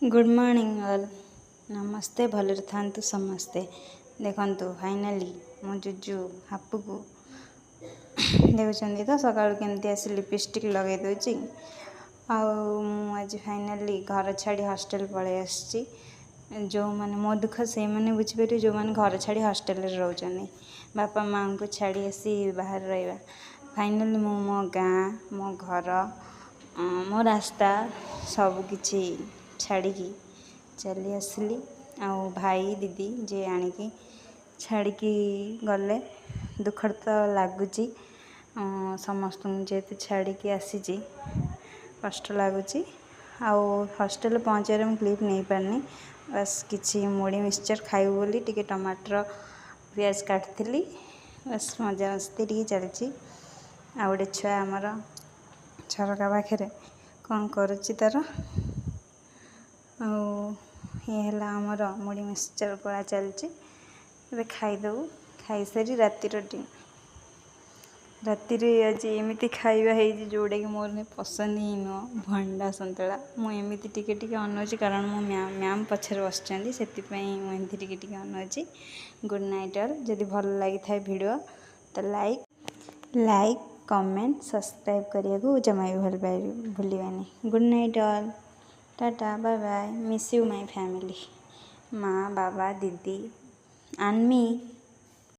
Good morning all. नमस्ते। भले थांतु समस्ते। देखंतु फाइनाली मो जुजु हापू को देखुं तो सकाल केमती आसी लिपस्टिक लगे दूची। आज फाइनाली घर छाड़ी हॉस्टल पलि आसी। जो मैंने मो दुख से मैंने बुझीपारे जो मैंने घर छाड़ी हॉस्टल रोचनी बापा माँ को छाड़ी आसी बाहर रहा। फाइनाली मो गाँ मो घर मो रास्ता सबकि छाड़ी चली आसली। भाई दीदी जे आणिकी छाड़ी गले दुख तो लगुच समस्त जेहेतु छाड़ी आसी कष्ट लगुच। हॉस्टल पहुँचारे मुझे क्लिप नहीं पारनी बस किसी मुड़ी मिक्सचर खाइबू बोली टिके टमाटर पियाज काटली बस मजा मस्ती टी चलती। आ गोटे छुआ आमर झरका पाखे कौन करुच्ची तार ये आमर मुड़ी मिक्सचर गोला चलती। खाईदेव खाई सारी रातिर राति आज एमती खाଇବା ହେଇଛି जोड़ा कि मोर नहीं पसंद ही नुह भंडा सन्तुला मुझे टिके अनौची कारण मो मैम पछर बसुँच से टिके अनौची। Good night all. जदि भल लगी था वीडियो तो लाइक कमेंट सब्सक्राइब करने को जमा भी भूलिबानी। Good night all. Tata bye bye. Miss you my family माँ बाबा दीदी एंड मी।